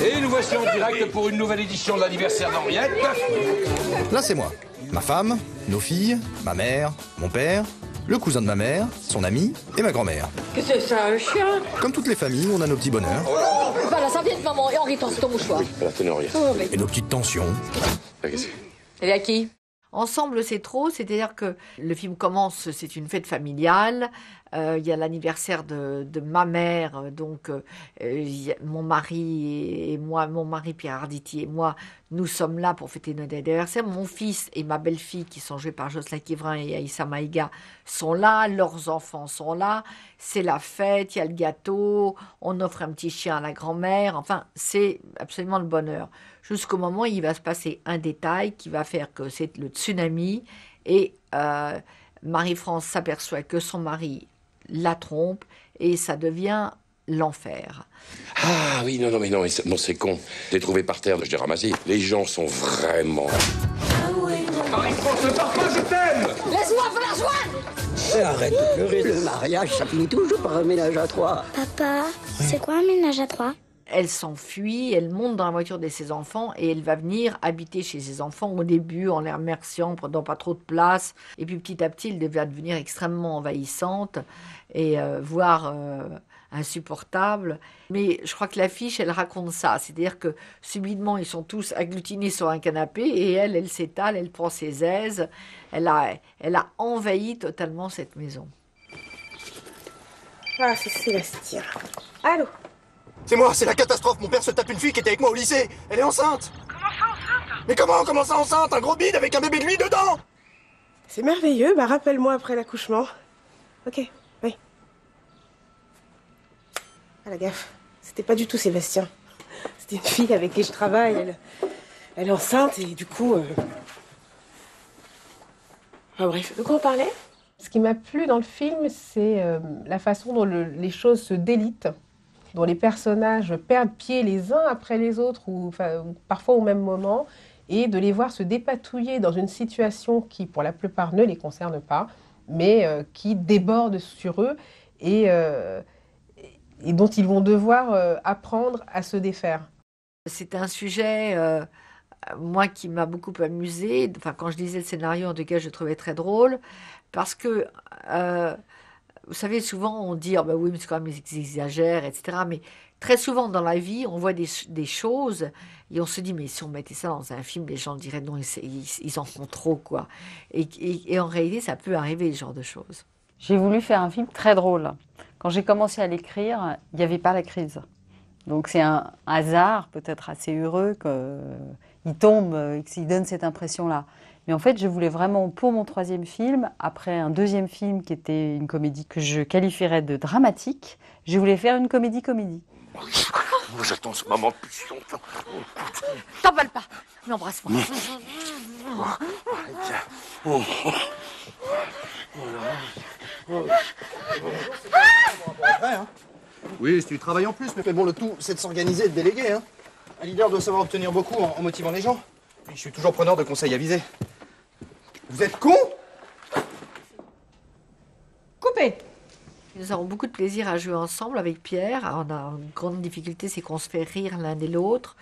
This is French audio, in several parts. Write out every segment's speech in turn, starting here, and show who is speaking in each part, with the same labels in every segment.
Speaker 1: Et nous voici en direct pour une nouvelle édition de l'anniversaire d'Henriette.
Speaker 2: Là, c'est moi. Ma femme, nos filles, ma mère, mon père, le cousin de ma mère, son ami et ma grand-mère.
Speaker 3: Qu'est-ce que c'est ça, un chien?
Speaker 2: Comme toutes les familles, on a nos petits bonheurs.
Speaker 3: Voilà, ça vient de maman. Et Henri, ton mouchoir.
Speaker 1: Oui, voilà, tenez Henriette.
Speaker 3: Oh, mais...
Speaker 2: Et nos petites tensions.
Speaker 3: Elle est à qui?
Speaker 4: Ensemble, c'est trop, c'est-à-dire que le film commence, c'est une fête familiale, il y a l'anniversaire de ma mère, donc mon mari et moi, mon mari Pierre Arditi et moi, nous sommes là pour fêter notre anniversaire. Mon fils et ma belle-fille, qui sont joués par Jocelyn Quivrin et Aïssa Maïga, sont là, leurs enfants sont là, c'est la fête, il y a le gâteau, on offre un petit chien à la grand-mère, enfin, c'est absolument le bonheur. Jusqu'au moment où il va se passer un détail qui va faire que c'est le tsunami et Marie-France s'aperçoit que son mari la trompe et ça devient l'enfer.
Speaker 1: Ah oui, non, c'est con. Je l'ai trouvé par terre, je l'ai ramassé. Les gens sont vraiment... Marie-France, ne pars pas, je t'aime!
Speaker 3: Laisse-moi faire la joie!
Speaker 5: Arrête de pleurer, le mariage, ça finit toujours par un ménage à trois.
Speaker 6: Papa, c'est quoi un ménage à trois?
Speaker 4: Elle s'enfuit, elle monte dans la voiture de ses enfants et elle va venir habiter chez ses enfants au début en les remerciant, en prenant pas trop de place. Et puis petit à petit, elle va devenir extrêmement envahissante et voire insupportable. Mais je crois que l'affiche, elle raconte ça. C'est-à-dire que subitement, ils sont tous agglutinés sur un canapé et elle s'étale, elle prend ses aises. Elle a envahi totalement cette maison.
Speaker 7: Ah, c'est Sébastien. Allô?
Speaker 2: C'est moi, c'est la catastrophe. Mon père se tape une fille qui était avec moi au lycée. Elle est enceinte.
Speaker 7: Comment ça, enceinte?
Speaker 2: Mais comment ça enceinte? Un gros bide avec un bébé de lui dedans.
Speaker 7: C'est merveilleux, bah rappelle-moi après l'accouchement. Ok, oui. Ah la gaffe, c'était pas du tout Sébastien. C'était une fille avec qui je travaille, elle est enceinte et du coup... Ah bref, de quoi on parlait? Ce qui m'a plu dans le film, c'est la façon dont les choses se délitent, dont les personnages perdent pied les uns après les autres, ou parfois au même moment, et de les voir se dépatouiller dans une situation qui, pour la plupart, ne les concerne pas, mais qui déborde sur eux et dont ils vont devoir apprendre à se défaire.
Speaker 4: C'est un sujet, moi, qui m'a beaucoup amusée. Enfin, quand je lisais le scénario, en tout cas, je le trouvais très drôle, parce que... vous savez, souvent on dit oh ben oui, mais c'est quand même ils exagèrent, etc. Mais très souvent dans la vie, on voit des choses et on se dit mais si on mettait ça dans un film, les gens diraient non, ils en font trop, quoi. Et en réalité, ça peut arriver, ce genre de choses.
Speaker 8: J'ai voulu faire un film très drôle. Quand j'ai commencé à l'écrire, il n'y avait pas la crise. Donc c'est un hasard peut-être assez heureux qu'il tombe, qu'il donne cette impression-là. Mais en fait, je voulais vraiment, pour mon troisième film, après un deuxième film qui était une comédie que je qualifierais de dramatique, je voulais faire une comédie-comédie.
Speaker 1: J'attends ce moment de pulsion.
Speaker 4: T'emballe pas, mais embrasse-moi.
Speaker 2: Oui, c'est du travail en plus, mais bon, le tout, c'est de s'organiser et de déléguer. Hein. Un leader doit savoir obtenir beaucoup en motivant les gens. Et je suis toujours preneur de conseils avisés. Vous êtes con?
Speaker 7: Coupé!
Speaker 4: Nous avons beaucoup de plaisir à jouer ensemble avec Pierre. On a une grande difficulté, c'est qu'on se fait rire l'un et l'autre.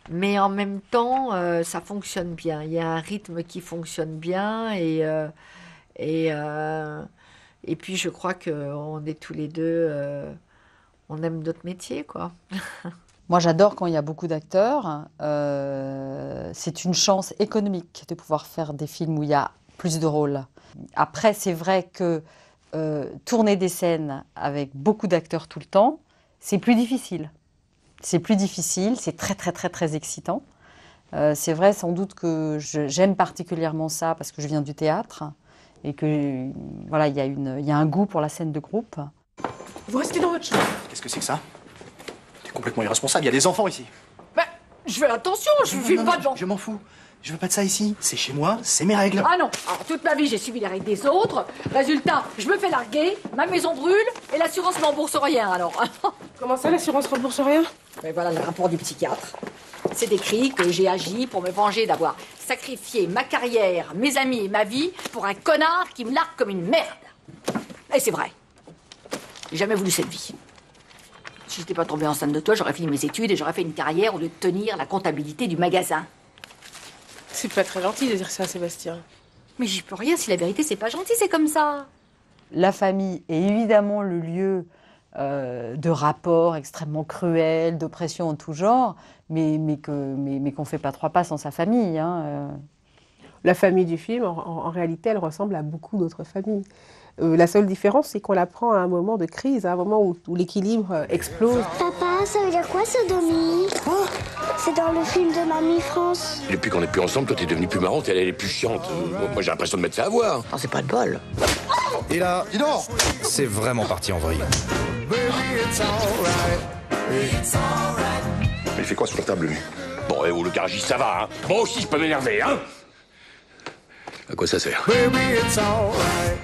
Speaker 4: Mais en même temps, ça fonctionne bien. Il y a un rythme qui fonctionne bien. Et puis, je crois qu'on est tous les deux... on aime notre métier, quoi.
Speaker 8: Moi, j'adore quand il y a beaucoup d'acteurs. C'est une chance économique de pouvoir faire des films où il y a plus de rôles. Après, c'est vrai que tourner des scènes avec beaucoup d'acteurs tout le temps, c'est plus difficile. C'est plus difficile, c'est très, très, très, très excitant. C'est vrai, sans doute que j'aime particulièrement ça parce que je viens du théâtre et que voilà, il y a un goût pour la scène de groupe.
Speaker 7: Vous restez dans votre chambre.
Speaker 2: Qu'est-ce que c'est que ça? T'es complètement irresponsable, il y a des enfants ici.
Speaker 4: Bah, je fais attention, je ne fume pas devant.
Speaker 2: Je m'en fous. Je veux pas de ça ici. C'est chez moi, c'est mes règles.
Speaker 4: Ah non, alors, toute ma vie, j'ai suivi les règles des autres. Résultat, je me fais larguer, ma maison brûle et l'assurance n'embourse rien, alors.
Speaker 7: Comment ça, l'assurance rembourse rien?
Speaker 4: Mais voilà le rapport du psychiatre. C'est écrit que j'ai agi pour me venger d'avoir sacrifié ma carrière, mes amis et ma vie pour un connard qui me largue comme une merde. Et c'est vrai. J'ai jamais voulu cette vie.
Speaker 9: Si j'étais pas tombée enceinte de toi, j'aurais fini mes études et j'aurais fait une carrière au lieu de tenir la comptabilité du magasin.
Speaker 7: C'est pas très gentil de dire ça, Sébastien.
Speaker 9: Mais j'y peux rien si la vérité, c'est pas gentil, c'est comme ça.
Speaker 8: La famille est évidemment le lieu de rapports extrêmement cruels, d'oppression en tout genre, mais qu'on ne fait pas 3 pas sans sa famille. Hein.
Speaker 7: La famille du film, en réalité, elle ressemble à beaucoup d'autres familles. La seule différence, c'est qu'on la prend à un moment de crise, à un moment où l'équilibre explose.
Speaker 6: Papa, ça veut dire quoi, sodomie? C'est dans le film de Mamie France.
Speaker 1: Depuis qu'on n'est plus ensemble, toi t'es devenue plus marrante, elle est plus chiante. Moi j'ai l'impression de m'être fait avoir.
Speaker 9: Non, c'est pas de bol.
Speaker 10: Et là, c'est vraiment parti en vrille.
Speaker 1: Mais il fait quoi sur la table, lui? Bon, et où le garagiste, ça va, hein? Moi aussi, je peux m'énerver, hein? À quoi ça sert?
Speaker 10: Baby, it's all right.